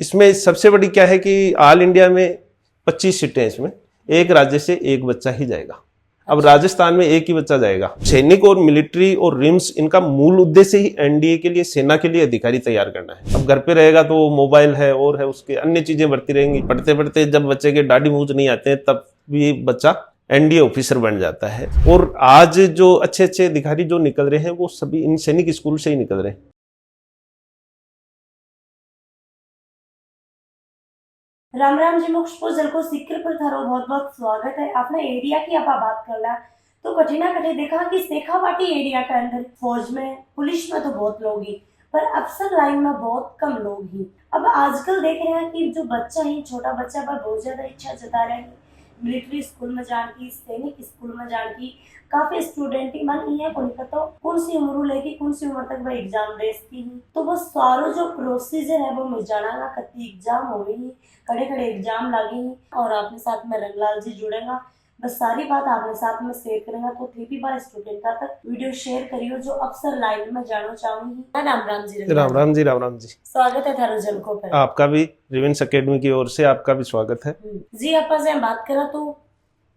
इसमें सबसे बड़ी क्या है कि ऑल इंडिया में 25 सीटें हैं, इसमें एक राज्य से एक बच्चा ही जाएगा। अब राजस्थान में एक ही बच्चा जाएगा। सैनिक और मिलिट्री और रिम्स, इनका मूल उद्देश्य ही एनडीए के लिए, सेना के लिए अधिकारी तैयार करना है। अब घर पे रहेगा तो मोबाइल है और है, उसके अन्य चीजें बढ़ती रहेंगी। पढ़ते पढ़ते जब बच्चे के दाढ़ी मूंछ नहीं आते हैं तब भी बच्चा एनडीए ऑफिसर बन जाता है। और आज जो अच्छे अच्छे अधिकारी जो निकल रहे हैं वो सभी इन सैनिक स्कूल से ही निकल रहे हैं। राम राम जी मोक्ष पोजल को सिक्र पर थारो बहुत बहुत स्वागत है। आपने एरिया की आप बात करला तो कठिना कठे देखा कि शेखावाटी एरिया के अंदर फौज में पुलिस में तो बहुत लोग ही, पर अफसर लाइन में बहुत कम लोग ही। अब आजकल देख रहे हैं कि जो बच्चा ही छोटा बच्चा पर बहुत ज्यादा इच्छा जता रहे हैं मिलिट्री स्कूल में जाने की, सैनिक स्कूल में जाने की। काफी स्टूडेंट ही मन ये को पता कौन सी उम्र लेके कौन सी उम्र तक वह एग्जाम देती ही, तो वो सारो जो प्रोसीजर है वो मैं जाना कति एग्जाम हो ही, खड़े खड़े एग्जाम लागे। और अपने साथ में रंगलाल जी जुड़ेगा, बस सारी बात आपने साथ में शेयर करेगा। तो थी बार स्टूडेंट का तक वीडियो शेयर करियो जो अफसर लाइन में जानो चाहूंगी। राम राम जी। राम राम जी। राम राम जी। स्वागत है थारो जन को पर। आपका भी रिवेंस एकेडमी की ओर से आपका भी स्वागत है जी। आप से बात करा तो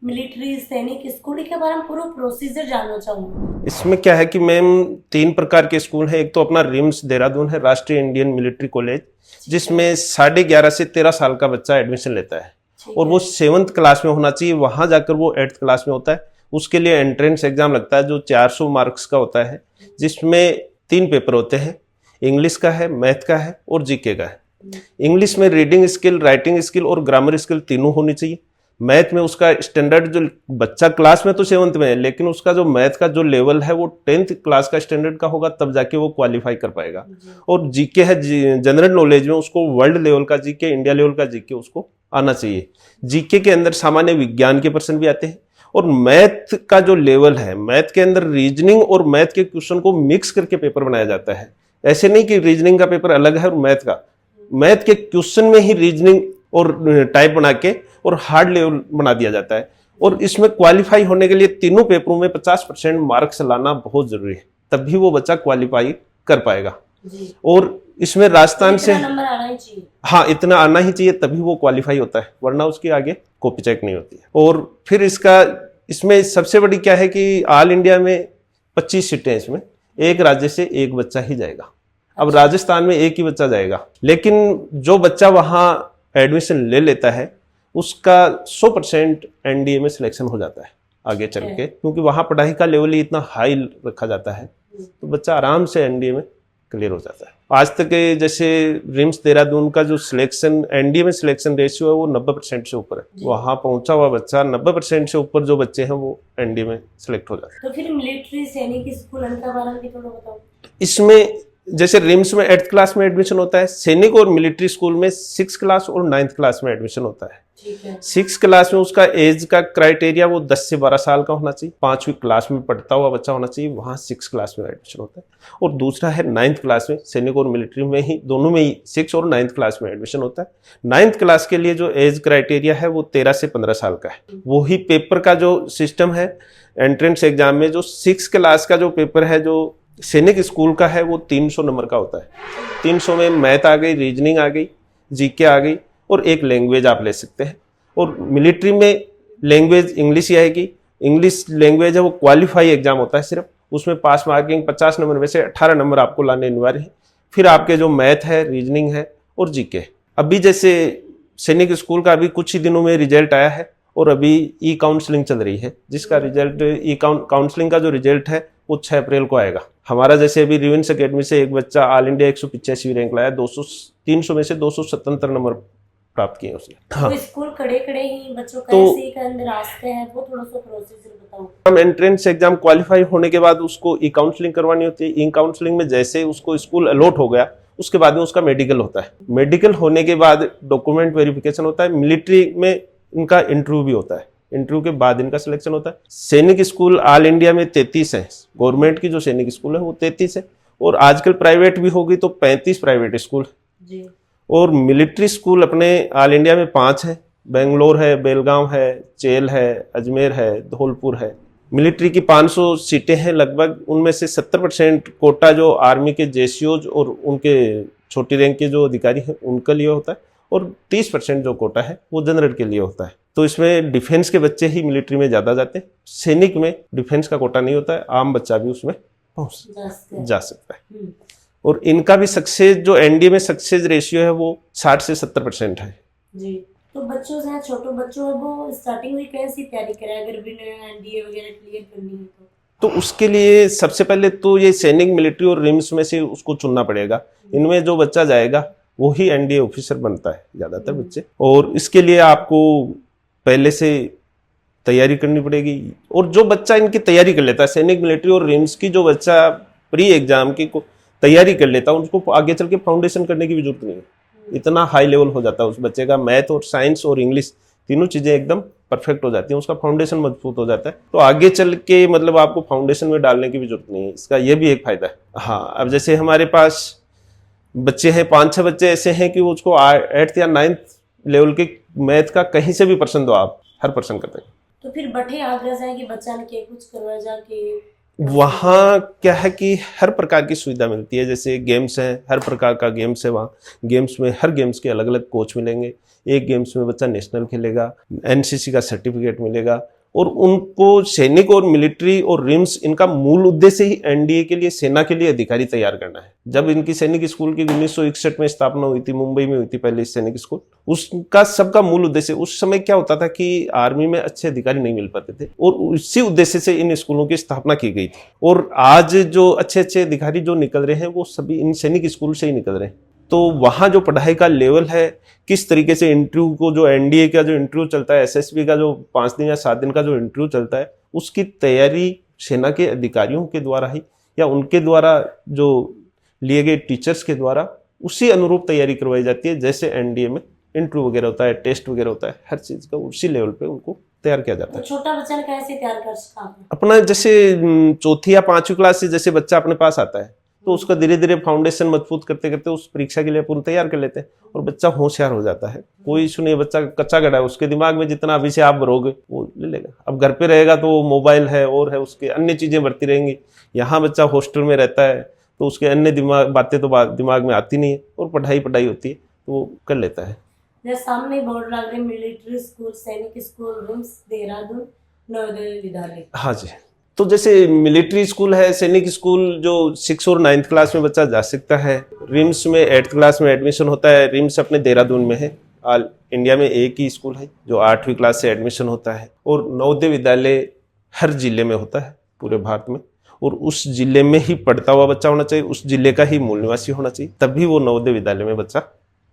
मिलिट्री सैनिक स्कूल के बारे में पूरा प्रोसीजर जानना चाहूंगी। इसमें क्या है कि मैम 3 प्रकार के स्कूल हैं। एक तो अपना रिम्स देहरादून है, राष्ट्रीय इंडियन मिलिट्री कॉलेज, जिसमें 11.5 से 13 साल का बच्चा एडमिशन लेता है और वो 7th क्लास में होना चाहिए। वहां जाकर वो 8th क्लास में होता है। उसके लिए एंट्रेंस एग्जाम लगता है जो 400 मार्क्स का होता है, जिसमें 3 पेपर होते हैं। इंग्लिश का है, मैथ का है और जीके का है। इंग्लिश में रीडिंग स्किल, राइटिंग स्किल और ग्रामर स्किल तीनों होनी चाहिए। मैथ में उसका स्टैंडर्ड, जो बच्चा क्लास में तो 7th में है, लेकिन उसका जो मैथ का जो लेवल है वो 10th क्लास का स्टैंडर्ड का होगा, तब जाके वो क्वालिफाई कर पाएगा। और जीके है, जनरल नॉलेज में उसको वर्ल्ड लेवल का जीके, इंडिया लेवल का जीके उसको आना चाहिए। जीके के अंदर सामान्य विज्ञान के प्रश्न भी आते हैं। और मैथ का जो लेवल है, मैथ के अंदर रीजनिंग और मैथ के क्वेश्चन को मिक्स करके पेपर बनाया जाता है। ऐसे नहीं कि रीजनिंग का पेपर अलग है और मैथ के क्वेश्चन में ही रीजनिंग और टाइप बना के और हार्ड लेवल बना दिया जाता है। और इसमें क्वालिफाई होने के लिए तीनों पेपरों में 50% मार्क्स लाना बहुत जरूरी है, तभी वो बच्चा क्वालिफाई कर पाएगा। और इसमें राजस्थान से नंबर आना ही चाहिए। हाँ, इतना आना ही चाहिए, तभी वो क्वालिफाई होता है, वरना उसके आगे कॉपी चेक नहीं होती है। और फिर इसमें सबसे बड़ी क्या है कि ऑल इंडिया में 25 सीटें हैं, इसमें एक राज्य से एक बच्चा ही जाएगा। अब राजस्थान में एक ही बच्चा जाएगा, लेकिन जो बच्चा वहां एडमिशन ले लेता है उसका 100% एनडीए में सिलेक्शन हो जाता है आगे चल के, क्योंकि वहां पढ़ाई का लेवल ही इतना हाई रखा जाता है, तो बच्चा आराम से एनडीए में क्लियर हो जाता है। आज तक जैसे रिम्स देहरादून का जो सिलेक्शन, एनडीए में सिलेक्शन रेशियो है वो 90% से ऊपर है। वहां पहुंचा हुआ बच्चा 90% से ऊपर जो बच्चे हैं वो एनडीए में सिलेक्ट हो जाते हैं। तो फिर मिलिट्री सैनिक स्कूल का बारे में थोड़ा बताओ। इसमें जैसे रिम्स में 8th क्लास में एडमिशन होता है, सैनिक और मिलिट्री स्कूल में 6th क्लास और 9th क्लास में एडमिशन होता है। 6th क्लास में उसका एज का क्राइटेरिया वो 10 से 12 साल का होना चाहिए, 5वीं क्लास में पढ़ता हुआ बच्चा होना चाहिए, वहां 6th क्लास में एडमिशन होता है। और दूसरा है 9th क्लास में, सैनिक और मिलिट्री में ही, दोनों में ही 6th और 9th क्लास में एडमिशन होता है। 9th क्लास के लिए जो एज क्राइटेरिया है वो 13 से 15 साल का है। वही पेपर का जो सिस्टम है एंट्रेंस एग्जाम में, जो 6th क्लास का जो पेपर है जो सैनिक स्कूल का है वो 300 नंबर का होता है। 300 में मैथ आ गई, रीजनिंग आ गई, जीके आ गई और एक लैंग्वेज आप ले सकते हैं। और मिलिट्री में लैंग्वेज इंग्लिश ही आएगी। इंग्लिश लैंग्वेज है वो क्वालिफाई एग्जाम होता है सिर्फ, उसमें पास मार्किंग 50 नंबर में से 18 नंबर आपको लाने अनिवार्य है। फिर आपके जो मैथ है, रीजनिंग है और जीके। अभी जैसे सैनिक स्कूल का अभी कुछ ही दिनों में रिजल्ट आया है और अभी ई काउंसलिंग चल रही है, जिसका रिजल्ट, ई काउंसलिंग का जो रिजल्ट है वो 6 अप्रैल को आएगा। हमारा जैसे अभी रिवेंस एकेडमी से एक बच्चा ऑल इंडिया 185 रैंक लाया, 300 में से 277 नंबर प्राप्त किए उसने। हाँ। तो स्कूल कड़े ही बच्चों का ऐसे के अंदर रास्ते हैं, वो थोड़ा सा प्रोसीजर बताओ। हम एंट्रेंस एग्जाम क्वालिफाई होने के बाद उसको ई काउंसलिंग करवानी होती है। ई काउंसलिंग में जैसे उसको स्कूल अलॉट हो गया, उसके बाद में उसका मेडिकल होता है। मेडिकल होने के बाद डॉक्यूमेंट वेरिफिकेशन होता है। मिलिट्री में इनका इंटरव्यू भी होता है, इंटरव्यू के बाद इनका सिलेक्शन होता है। सैनिक स्कूल ऑल इंडिया में 33 है। गवर्नमेंट की जो सैनिक स्कूल है वो 33 है, और आजकल प्राइवेट भी होगी तो 35 प्राइवेट स्कूल जी। और मिलिट्री स्कूल अपने ऑल इंडिया में 5 है। बेंगलोर है, बेलगांव है, चेल है, अजमेर है, धौलपुर है, मिलिट्री की 500 सीटें हैं लगभग, उनमें से 70% कोटा जो आर्मी के जेसीओज और उनके छोटी रैंक के जो अधिकारी हैं उनके लिए होता है, और 30% जो कोटा है वो जनरल के लिए होता है। तो इसमें डिफेंस के बच्चे ही मिलिट्री में ज़्यादा जाते हैं। सैनिक में डिफेंस का कोटा नहीं होता है, आम बच्चा भी उसमें पहुँच जा सकता है। और इनका भी सक्सेस, जो एनडीए में सक्सेस रेशियो है वो 60 से 70% है जी। तो बच्चों से, छोटे बच्चों है वो स्टार्टिंग में कैसी तैयारी करें अगर भी एनडीए वगैरह क्लियर करनी है तो उसके लिए सबसे पहले तो ये सैनिक, मिलिट्री और रिम्स में से उसको चुनना पड़ेगा। इनमें जो बच्चा जाएगा वो ही एनडीए ऑफिसर बनता है ज़्यादातर बच्चे, और इसके लिए आपको पहले से तैयारी करनी पड़ेगी। और जो बच्चा इनकी तैयारी कर लेता है, सैनिक, मिलिट्री और रिम्स की, जो बच्चा प्री एग्जाम की तैयारी कर लेता है, उसको आगे चल के फाउंडेशन करने की भी जरूरत नहीं है। इतना हाई लेवल हो जाता है उस बच्चे का, मैथ और साइंस और इंग्लिश तीनों चीज़ें एकदम परफेक्ट हो जाती हैं, उसका फाउंडेशन मजबूत हो जाता है। तो आगे चल के मतलब आपको फाउंडेशन में डालने की भी जरूरत नहीं है, इसका ये भी एक फायदा है। हाँ, अब जैसे हमारे पास बच्चे हैं, 5-6 बच्चे ऐसे हैं कि उसको 8th या 9th लेवल के मैथ का कहीं से भी पर्सन दो, आप हर पर्सन करते हैं। तो फिर बठे आगरा जाए कि बच्चा ने के कुछ करवा जाके वहाँ क्या है कि हर प्रकार की सुविधा मिलती है। जैसे गेम्स हैं, हर प्रकार का गेम्स है वहाँ। गेम्स में हर गेम्स के अलग अलग कोच मिलेंगे। एक गेम्स में बच्चा नेशनल खेलेगा, एनसीसी का सर्टिफिकेट मिलेगा। और उनको सैनिक और मिलिट्री और रिम्स, इनका मूल उद्देश्य ही एनडीए के लिए, सेना के लिए अधिकारी तैयार करना है। जब इनकी सैनिक स्कूल की 1961 में स्थापना हुई थी, मुंबई में हुई थी पहले सैनिक स्कूल, उसका सबका मूल उद्देश्य, उस समय क्या होता था कि आर्मी में अच्छे अधिकारी नहीं मिल पाते थे, और उसी उद्देश्य से इन स्कूलों की स्थापना की गई थी। और आज जो अच्छे अच्छे अधिकारी जो निकल रहे हैं वो सभी इन सैनिक स्कूल से ही निकल रहे हैं। तो वहाँ जो पढ़ाई का लेवल है, किस तरीके से इंटरव्यू को, जो एनडीए का जो इंटरव्यू चलता है, एसएसबी का जो 5 दिन या 7 दिन का जो इंटरव्यू चलता है, उसकी तैयारी सेना के अधिकारियों के द्वारा ही, या उनके द्वारा जो लिए गए टीचर्स के द्वारा, उसी अनुरूप तैयारी करवाई जाती है। जैसे एनडीए में इंटरव्यू वगैरह होता है, टेस्ट वगैरह होता है, हर चीज़ का उसी लेवल पे उनको तैयार किया जाता है। तो छोटा बच्चा कैसे तैयार कर सकता है अपना? जैसे 4th या 5वीं क्लास से जैसे बच्चा अपने पास आता है, तो उसका धीरे धीरे फाउंडेशन मजबूत करते करते उस परीक्षा के लिए अपन तैयार कर लेते हैं, और बच्चा होशियार हो जाता है। कोई सुनिए, बच्चा कच्चा गड़ा है, उसके दिमाग में जितना अभी से आप भरोगे वो ले लेगा। अब घर पे रहेगा तो मोबाइल है और है, उसके अन्य चीजें बढ़ती रहेंगी। यहाँ बच्चा हॉस्टल में रहता है तो उसके अन्य बातें तो दिमाग में आती नहीं है, और पढ़ाई होती है तो वो कर लेता है। जैसे सामने बोर्ड लग रहे, मिलिट्री स्कूल, सैनिक स्कूल, रिम्स, देहरादून, नवोदय विद्यालय। हाँ जी। तो जैसे मिलिट्री स्कूल है, सैनिक स्कूल जो 6 और 9th क्लास में बच्चा जा सकता है। रिम्स में 8th क्लास में एडमिशन होता है। रिम्स अपने देहरादून में है। ऑल इंडिया में एक ही स्कूल है जो 8वीं क्लास से एडमिशन होता है। और नवोदय विद्यालय हर जिले में होता है पूरे भारत में, और उस जिले में ही पढ़ता हुआ बच्चा होना चाहिए, उस जिले का ही मूल निवासी होना चाहिए, तभी वो नवोदय विद्यालय में बच्चा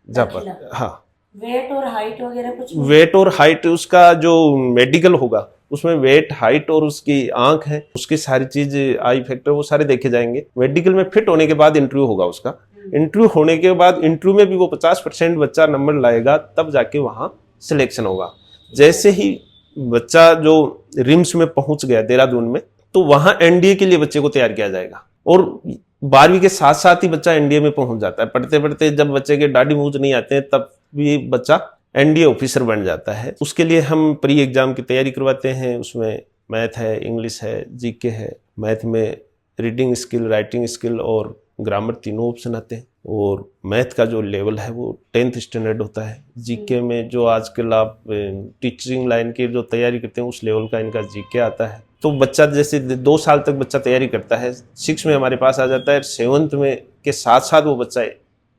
जा पाता है। हाँ, वेट और हाइट वगैरह कुछ? वेट और हाइट, उसका जो मेडिकल होगा उसमें वेट, हाइट और उसकी आंख है, उसकी सारी चीज, आई फैक्टर, वो सारे देखे जाएंगे। मेडिकल में फिट होने के बाद इंटरव्यू होगा उसका। इंटरव्यू होने के बाद, इंटरव्यू में भी वो 50% बच्चा नंबर लाएगा, तब जाके वहां सिलेक्शन होगा। जैसे ही बच्चा जो रिम्स में पहुंच गया देहरादून में, तो वहां एनडीए के लिए बच्चे को तैयार किया जाएगा। और 12वीं के साथ साथ ही बच्चा एनडीए में पहुंच जाता है। पढ़ते पढ़ते जब बच्चे के दाढ़ी मूंछ नहीं आते हैं, तब भी बच्चा एनडीए ऑफिसर बन जाता है। उसके लिए हम प्री एग्जाम की तैयारी करवाते हैं। उसमें मैथ है, इंग्लिश है, जीके है। मैथ में रीडिंग स्किल, राइटिंग स्किल और ग्रामर तीनों ऑप्शन आते हैं। और मैथ का जो लेवल है वो 10th स्टैंडर्ड होता है। जीके में जो आजकल आप टीचिंग लाइन की जो तैयारी करते हैं, उस लेवल का इनका जीके आता है। तो बच्चा जैसे 2 साल तक बच्चा तैयारी करता है, 6 में हमारे पास आ जाता है, 7th में के साथ साथ वो बच्चा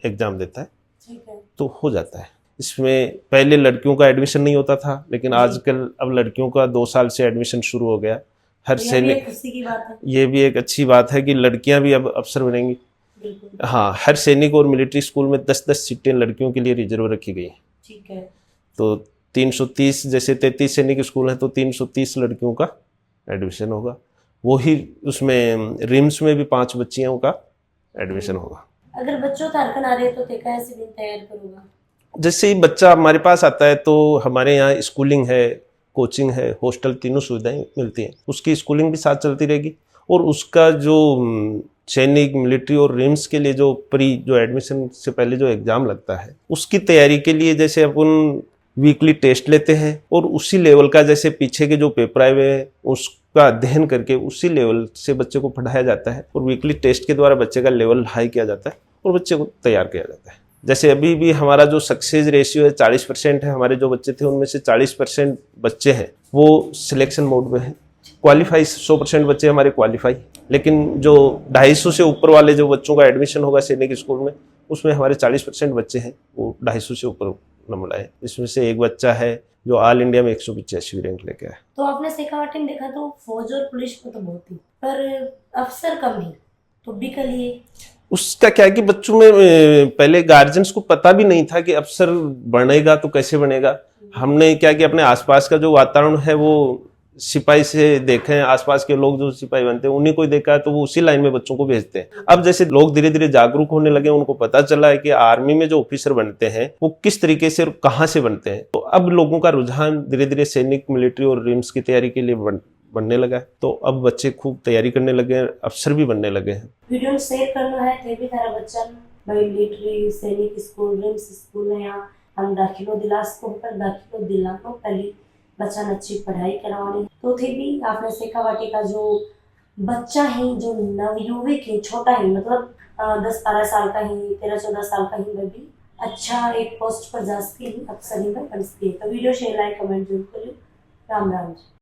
एग्जाम देता है, तो हो जाता है। इसमें पहले लड़कियों का एडमिशन नहीं होता था, लेकिन आजकल अब लड़कियों का 2 साल से एडमिशन शुरू हो गया। हर सैनिक, ये भी एक अच्छी बात है कि लड़कियां भी अब अफसर बनेंगी। हाँ, हर सैनिक और मिलिट्री स्कूल में 10-10 सीटें लड़कियों के लिए रिजर्व रखी गई हैं। ठीक है। तो 330, जैसे 33 सैनिक स्कूल है तो 330 लड़कियों का एडमिशन होगा। वही उसमें रिम्स में भी 5 बच्चियों का एडमिशन होगा। अगर बच्चों तारकन आ रहे तो कैसे दिन तैयार करूँगा? जैसे ही बच्चा हमारे पास आता है तो हमारे यहाँ स्कूलिंग है, कोचिंग है, हॉस्टल, तीनों सुविधाएं मिलती हैं। उसकी स्कूलिंग भी साथ चलती रहेगी। और उसका जो सैनिक, मिलिट्री और रिम्स के लिए जो एडमिशन से पहले जो एग्जाम लगता है, उसकी तैयारी के लिए जैसे अपन वीकली टेस्ट लेते हैं और उसी लेवल का, जैसे पीछे के जो पेपर आए हुए हैं उसका अध्ययन करके उसी लेवल से बच्चे को पढ़ाया जाता है और वीकली टेस्ट के द्वारा बच्चे का लेवल हाई किया जाता है और बच्चे को तैयार किया जाता है। जैसे अभी भी हमारा जो सक्सेस रेशियो है 40% है। हमारे जो बच्चे थे उनमें से 40% बच्चे हैं वो सिलेक्शन मोड में है। क्वालिफाई 100% बच्चे हमारे क्वालिफाई, लेकिन जो 250 से ऊपर वाले जो बच्चों का एडमिशन होगा सैनिक स्कूल में उसमें हमारे 40% बच्चे हैं वो 250 से ऊपर नंबर लाए। इसमें से एक बच्चा है जो ऑल इंडिया में 185 रैंक लेके आया। तो आपने शेखावाटी में देखा तो फौज और पुलिस में तो बहुत ही, पर अफसर कम ही, तो भी के लिए उसका क्या है कि बच्चों में पहले गार्जियंस को पता भी नहीं था कि अफसर बनेगा तो कैसे बनेगा। हमने क्या कि अपने आसपास का जो वातावरण है वो सिपाही से देखे हैं, आसपास के लोग जो सिपाही बनते हैं उन्हीं को देखा है तो वो उसी लाइन में बच्चों को भेजते हैं। अब जैसे लोग धीरे धीरे जागरूक होने लगे, उनको पता चला है कि आर्मी में जो ऑफिसर बनते हैं वो किस तरीके से और कहाँ से बनते हैं, तो अब लोगों का रुझान धीरे धीरे सैनिक, मिलिट्री और रिम्स की तैयारी के लिए बनने लगा है। तो अब बच्चे खूब तैयारी करने लगे हैं, अफसर भी बनने लगे हैं। वीडियो शेयर करना है तो भी तारा बच्चा भाई मिलिट्री, सैनिक स्कूल, रिम्स स्कूल में यहाँ हम दाखिलो दिला सको पर दाखिलो दिलानो पहली बच्चा ने अच्छी पढ़ाई करवानी। तो थे भी आपने शेखावाटी का जो बच्चा है जो नवयुवक है, छोटा है, मतलब 10-12 साल का ही, 13-14 साल का ही में भी अच्छा एक पोस्ट पर जा सके, अफसर ही में बन सके। तो वीडियो शेयर, लाइक, कमेंट जरूर करियो। राम राम जी।